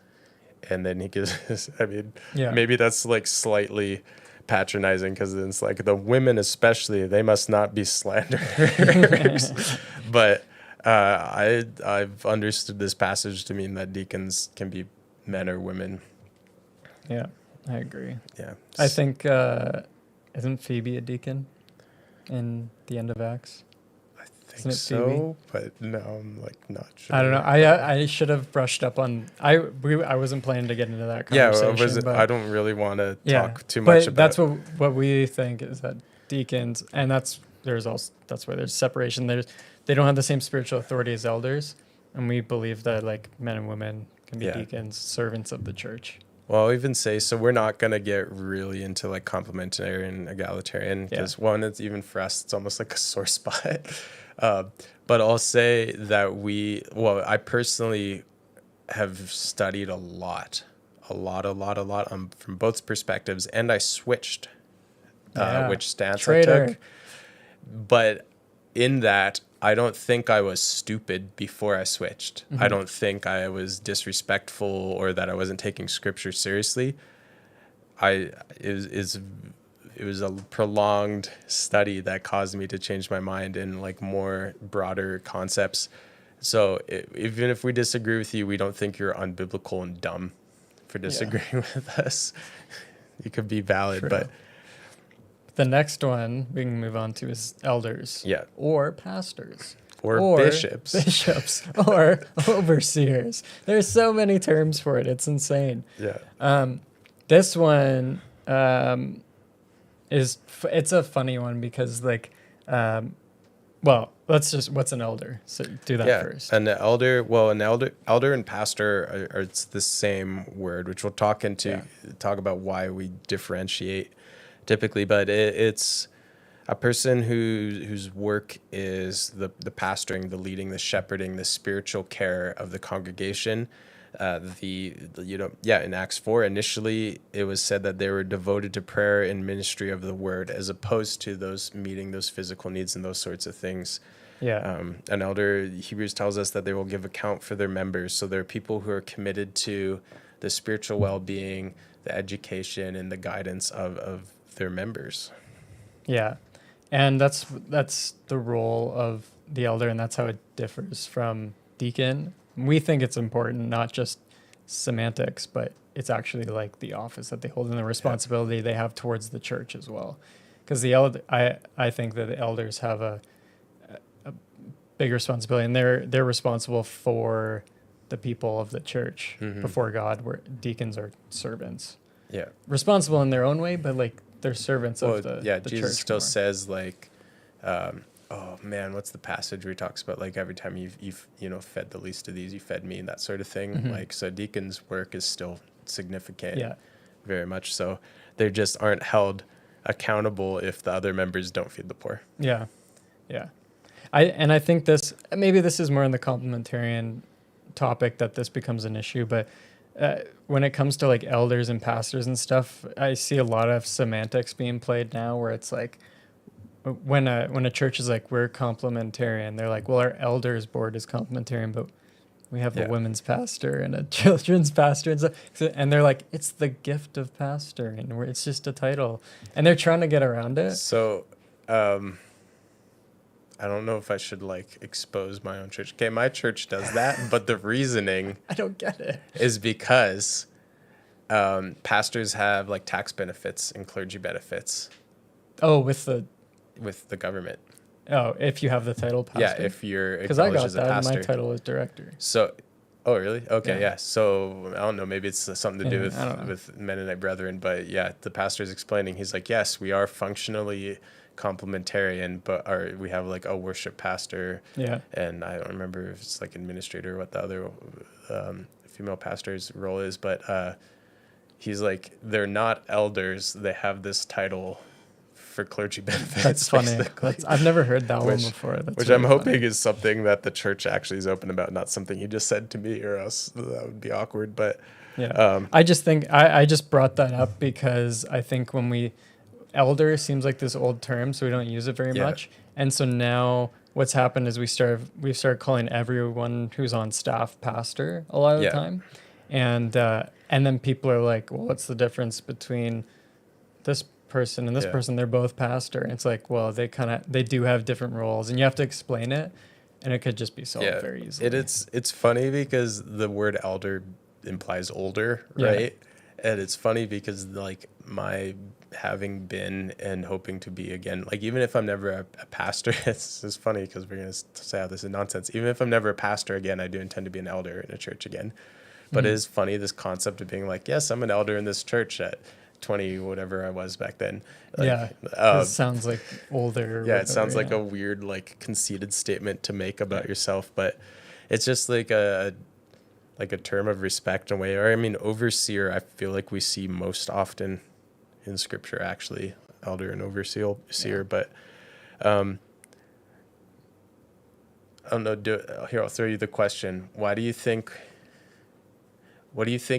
And then he gives, maybe that's like slightly patronizing, because it's like the women especially, they must not be slanderers. But I've understood this passage to mean that deacons can be men or women. Yeah, I agree. Yeah. I think, isn't Phoebe a deacon in the end of Acts? I think so, but no, I'm like not sure. I don't know. I should have brushed up on. I wasn't planning to get into that conversation. I don't really want to talk too much about. That's what we think is that deacons, and that's why there's separation. They don't have the same spiritual authority as elders, and we believe that like men and women can be deacons, servants of the church. Well, I'll even say, so we're not going to get really into like complementarian and egalitarian, because one, it's even for us, it's almost like a sore spot. But I'll say that I personally have studied a lot from both perspectives, and I switched which stance I took. But in that, I don't think I was stupid before I switched. I don't think I was disrespectful or that I wasn't taking scripture seriously. It was a prolonged study that caused me to change my mind in like more broader concepts. So even if we disagree with you, we don't think you're unbiblical and dumb for disagreeing with us. You could be valid, but the next one we can move on to is elders. Yeah. Or pastors. Or bishops. Bishops or overseers. There's so many terms for it. It's insane. Yeah. This one it's a funny one because like, well, what's an elder? So do that first. An elder and pastor are it's the same word, which we'll talk about why we differentiate typically, but it's a person whose work is the pastoring, the leading, the shepherding, the spiritual care of the congregation. In Acts 4, initially it was said that they were devoted to prayer and ministry of the word, as opposed to those meeting those physical needs and those sorts of things. Yeah. An elder, Hebrews tells us that they will give account for their members. So there are people who are committed to the spiritual well-being, the education, and the guidance of their members. Yeah. And that's the role of the elder, and that's how it differs from deacon. We think it's important, not just semantics, but it's actually like the office that they hold and the responsibility they have towards the church as well. Because I think that the elders have a big responsibility, and they're responsible for the people of the church before God, where deacons are servants. Yeah. Responsible in their own way, but like they're servants of the Jesus church still more. says like, what's the passage where he talks about like every time you've fed the least of these, you fed me, and that sort of thing. Like, so deacons' work is still significant, very much so. They just aren't held accountable if the other members don't feed the poor. Yeah. I think this is more in the complementarian topic that this becomes an issue, but when it comes to like elders and pastors and stuff, I see a lot of semantics being played now, where it's like when a church is like, we're complementarian, they're like, well, our elders board is complementarian, but we have a women's pastor and a children's pastor and stuff. And they're like, it's the gift of pastor, and it's just a title, and they're trying to get around it. So, I don't know if I should like expose my own church. Okay, my church does that, but the reasoning I don't get it. Is because pastors have like tax benefits and clergy benefits. Oh, with the government. Oh, if you have the title pastor. Yeah, if you're because I got as a that. pastor. My title is director. So, oh really? Okay, Yeah. yeah. So I don't know. Maybe it's something to do with Mennonite brethren, but yeah, the pastor's explaining. He's like, yes, we are functionally complementarian, but we have like a worship pastor, and I don't remember if it's like administrator or what the other female pastor's role is, but he's like, they're not elders, they have this title for clergy benefits. That's funny. I've never heard that one before. Which really I'm hoping is something that the church actually is open about, not something he just said to me, or else that would be awkward. But I just think I just brought that up because I think elder seems like this old term, so we don't use it very much. And so now what's happened is we've started calling everyone who's on staff pastor a lot of the time. And then people are like, well, what's the difference between this person and this person? They're both pastor. And it's like, well, they do have different roles, and you have to explain it, and it could just be solved very easily. It's funny because the word elder implies older, right? And it's funny because like my having been and hoping to be again, like even if I'm never a pastor, it's funny because we're going to say how this is nonsense. Even if I'm never a pastor again, I do intend to be an elder in a church again. But it is funny, this concept of being like, yes, I'm an elder in this church at 20, whatever I was back then. Like, it sounds like older. It sounds like a weird, like conceited statement to make about yourself, but it's just like a term of respect in a way. Or I mean, overseer, I feel like we see most often in scripture, actually, elder and overseer. But I don't know. Here, I'll throw you the question. What do you think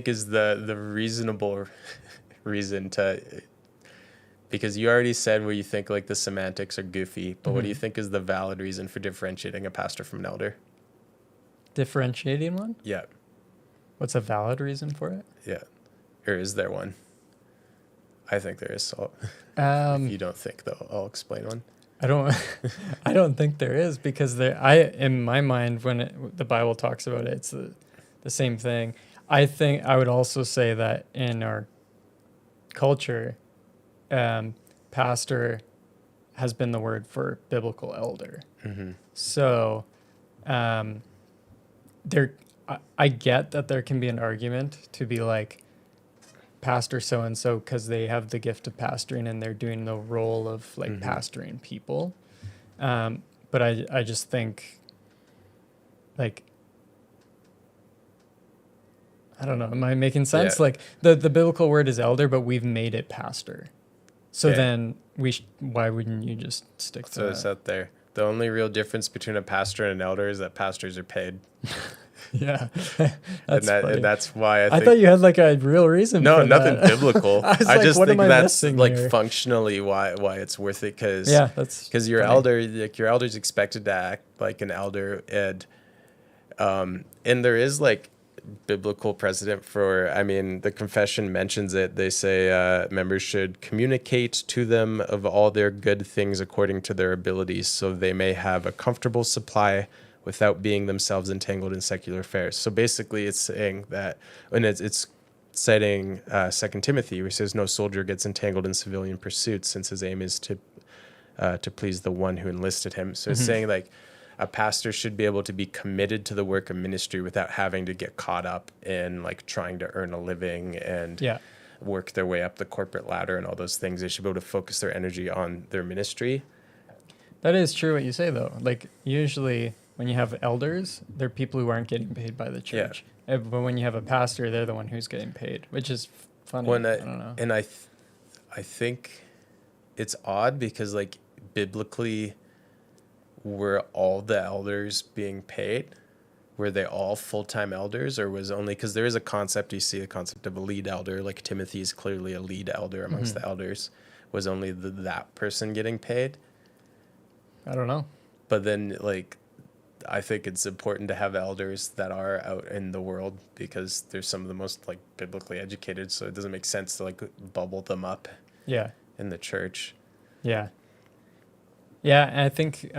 is the reasonable reason to? Because you already said where you think like the semantics are goofy, but what do you think is the valid reason for differentiating a pastor from an elder? Differentiating one? Yeah. What's a valid reason for it? Yeah. Or is there one? I think there is. So if you don't think, though, I'll explain one. I don't think there is, because in my mind, when the Bible talks about it, it's the same thing. I think I would also say that in our culture, pastor has been the word for biblical elder. So there, I get that there can be an argument to be like pastor so and so because they have the gift of pastoring and they're doing the role of like pastoring people. But I just think like, I don't know, am I making sense? Yeah. Like the biblical word is elder, but we've made it pastor. So Okay. then why wouldn't you just stick to So it's that? out there. The only real difference between a pastor and an elder is that pastors are paid. Yeah, and that's funny. that's why I I think thought you had like a real reason. no, for nothing that. biblical. I was I like, just what think am I that's missing like here? functionally why it's worth it Yeah, that's because your funny. elder, like your elder's expected to act like an elder, and there is like biblical precedent for, I mean, the confession mentions it. They say members should communicate to them of all their good things according to their abilities, so they may have a comfortable supply without being themselves entangled in secular affairs. So basically it's saying that, and it's citing 2 Timothy, where it says no soldier gets entangled in civilian pursuits since his aim is to please the one who enlisted him. So it's saying like a pastor should be able to be committed to the work of ministry without having to get caught up in like trying to earn a living and Yeah. work their way up the corporate ladder and all those things. They should be able to focus their energy on their ministry. That is true what you say though. Like usually when you have elders, they're people who aren't getting paid by the church. But when you have a pastor, they're the one who's getting paid, which is funny. When I don't know. And I think it's odd because like biblically, were all the elders being paid? Were they all full-time elders, or was only, because there is a concept, you see a concept of a lead elder, like Timothy is clearly a lead elder amongst the elders. Was only that person getting paid? I don't know. But then like I think it's important to have elders that are out in the world because they're some of the most like biblically educated, so it doesn't make sense to like bubble them up Yeah. in the church. Yeah. Yeah, and I think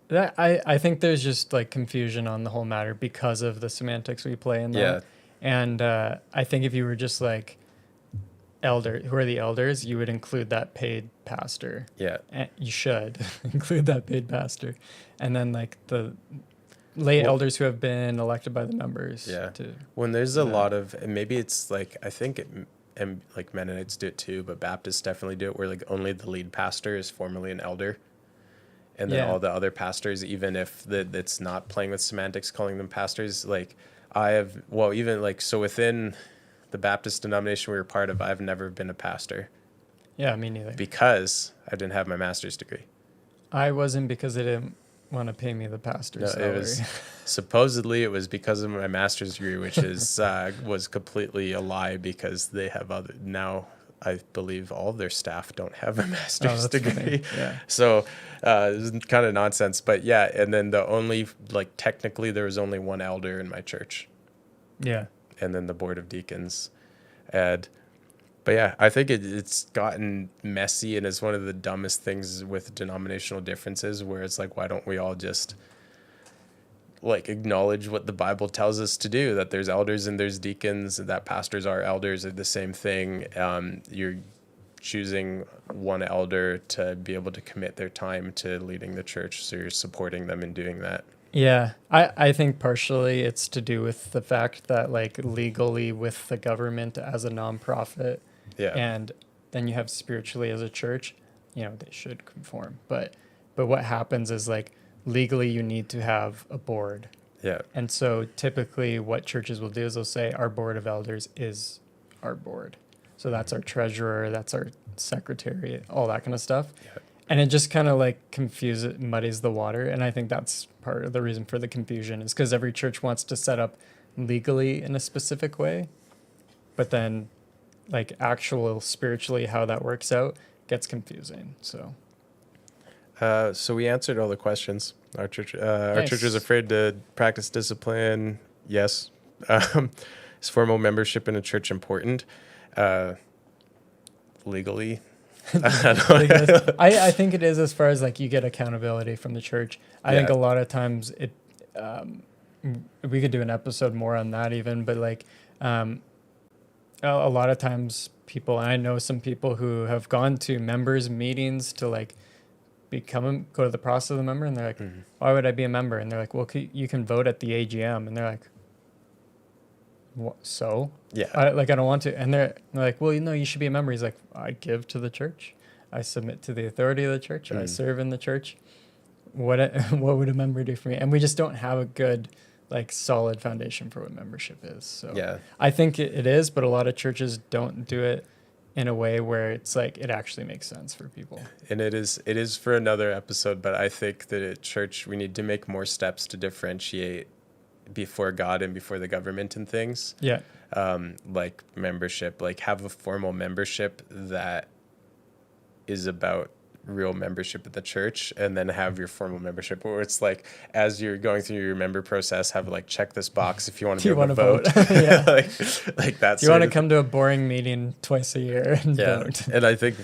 that I think there's just like confusion on the whole matter because of the semantics we play in that. Yeah. And I think if you were just like elder, who are the elders, you would include that paid pastor. Yeah. And you should include that paid pastor. And then like the lay Well- elders who have been elected by the members. Yeah. To, When there's a Yeah. lot of, and maybe it's like, I think and like Mennonites do it too, but Baptists definitely do it, where like only the lead pastor is formally an elder. And then Yeah. all the other pastors, even if it's not playing with semantics, calling them pastors, like even like, so within the Baptist denomination we were part of, I've never been a pastor yeah, me neither. because I didn't have my master's degree. I wasn't because they didn't want to pay me the pastor's No, salary. it was supposedly it was because of my master's degree, which is was completely a lie because they have other now. I believe all of their staff don't have a master's that's funny. degree. Yeah. So it's kind of nonsense. But yeah, and then the only like technically there was only one elder in my church, Yeah. and then the board of deacons. But yeah, I think it's gotten messy, and it's one of the dumbest things with denominational differences, where it's like, why don't we all just like acknowledge what the Bible tells us to do, that there's elders and there's deacons, and that pastors are elders, are the same thing. You're choosing one elder to be able to commit their time to leading the church, so you're supporting them in doing that. Yeah, I think partially it's to do with the fact that like legally with the government as a nonprofit, Yeah. and then you have spiritually as a church, they should conform. But what happens is like legally you need to have a board. Yeah. And so typically what churches will do is they'll say our board of elders is our board. So that's our treasurer, that's our secretary, all that kind of stuff. Yeah. And it just kind of like muddies the water. And I think that's part of the reason for the confusion is because every church wants to set up legally in a specific way. But then like actual spiritually how that works out gets confusing. So So we answered all the questions. Our church Nice. is afraid to practice discipline. Yes. Is formal membership in a church important? Legally. I think it is, as far as like you get accountability from the church. I think Yeah. a lot of times it we could do an episode more on that even, but like a lot of times people, and I know some people who have gone to members meetings to like go to the process of the member, and they're like, why would I be a member? And they're like, well, you can vote at the AGM, and they're like, what? So Yeah. I don't want to. And they're like, well, you should be a member. He's like, I give to the church, I submit to the authority of the church, I serve in the church. What would a member do for me? And we just don't have a good, like, solid foundation for what membership is. So Yeah. I think it is, but a lot of churches don't do it in a way where it's like it actually makes sense for people. And it is for another episode, but I think that at church we need to make more steps to differentiate before God and before the government and things. Yeah. Like membership, like have a formal membership that is about real membership at the church, and then have your formal membership where it's like, as you're going through your member process, have like check this box if you want to be able to vote. Yeah. like that. You want to come to a boring meeting twice a year and vote. And I think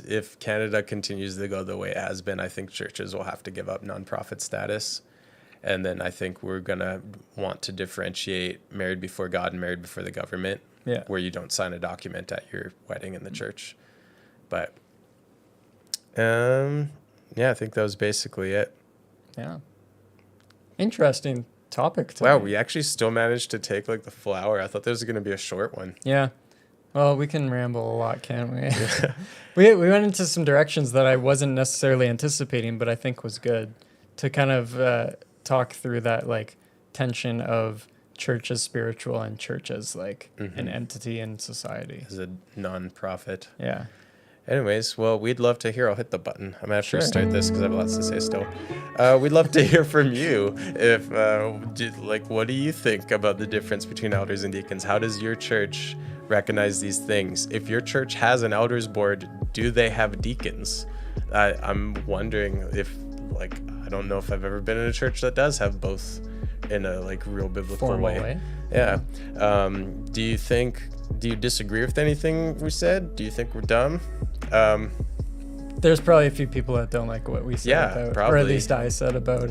if Canada continues to go the way it has been, I think churches will have to give up nonprofit status. And then I think we're going to want to differentiate married before God and married before the government, where you don't sign a document at your wedding in the church. But I think that was basically it. Yeah. Interesting topic today. Wow, we actually still managed to take like the full hour. I thought this was going to be a short one. Yeah. Well, we can ramble a lot, can't we? we went into some directions that I wasn't necessarily anticipating, but I think was good to kind of talk through that, like, tension of church as spiritual and church as like an entity in society. As a non-profit. Yeah. Anyways, well, we'd love to hear. I'll hit the button. I'm going to have to restart this because I have lots to say still. We'd love to hear from you. If, what do you think about the difference between elders and deacons? How does your church recognize these things? If your church has an elders board, do they have deacons? I'm wondering if, like, I don't know if I've ever been in a church that does have both in a, like, real biblical Formal way. Yeah. Do you disagree with anything we said? Do you think we're dumb? There's probably a few people that don't like what we said about, probably. or at least I said about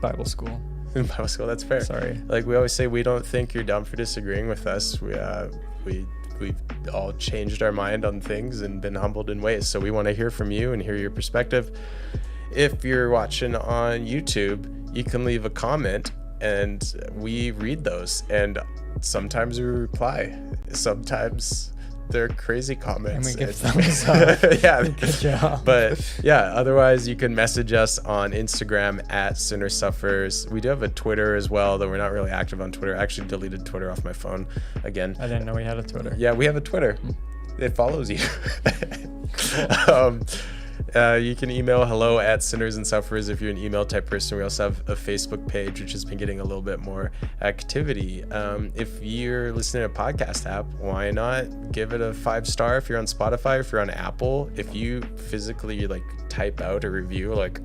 Bible school. Bible school, that's fair. Sorry. Like we always say, we don't think you're dumb for disagreeing with us. We've all changed our mind on things and been humbled in ways. So we want to hear from you and hear your perspective. If you're watching on YouTube, you can leave a comment and we read those. And sometimes we reply. Sometimes they're crazy comments. And we give thumbs up. Yeah. Good job. But yeah, otherwise you can message us on Instagram at Sinner Suffers. We do have a Twitter as well, though we're not really active on Twitter. I actually deleted Twitter off my phone again. I didn't know we had a Twitter. Yeah, we have a Twitter. It follows you. You can email hello at Sinners and Sufferers if you're an email type person. We also have a Facebook page, which has been getting a little bit more activity. If you're listening to a podcast app, why not give it a 5-star? If you're on Spotify, if you're on Apple, if you physically like type out a review like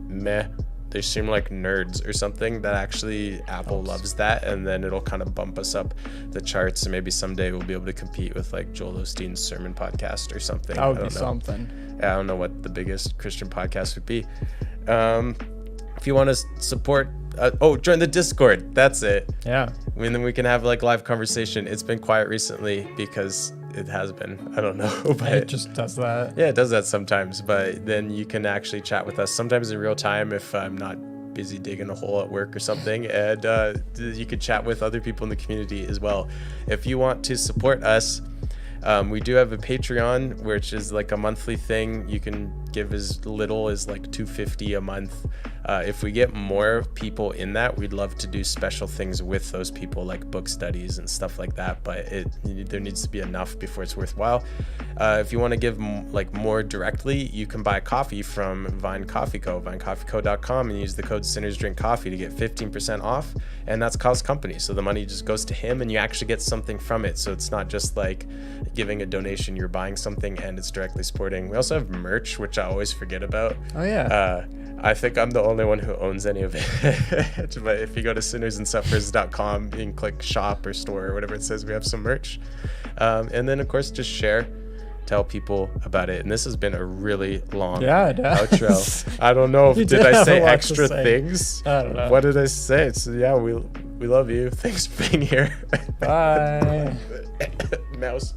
meh, they seem like nerds or something, that actually Apple loves that, and then it'll kind of bump us up the charts, and maybe someday we'll be able to compete with like Joel Osteen's sermon podcast or something. That would be something. I don't know what the biggest Christian podcast would be. If you want to support, join the Discord. That's it. Yeah. And then we can have like live conversation. It's been quiet recently because it has been. I don't know. But it just does that. Yeah, it does that sometimes. But then you can actually chat with us sometimes in real time if I'm not busy digging a hole at work or something. And you can chat with other people in the community as well. If you want to support us, we do have a Patreon, which is like a monthly thing. You can give as little as like $2.50 a month. If we get more people in that, we'd love to do special things with those people, like book studies and stuff like that. But there needs to be enough before it's worthwhile. If you want to give more directly, you can buy coffee from Vine Coffee Co. VineCoffeeCo.com, and use the code Sinners Drink Coffee to get 15% off. And that's Kyle's company, so the money just goes to him, and you actually get something from it. So it's not just like giving a donation; you're buying something, and it's directly supporting. We also have merch, which I always forget about. Oh yeah. I think I'm the only one who owns any of it. But if you go to sinnersandsufferers.com and click shop or store or whatever it says, we have some merch. And then, of course, just share, tell people about it. And this has been a really long outro. I don't know. Did I say extra things? I don't know. What did I say? So, yeah, we love you. Thanks for being here. Bye. Mouse.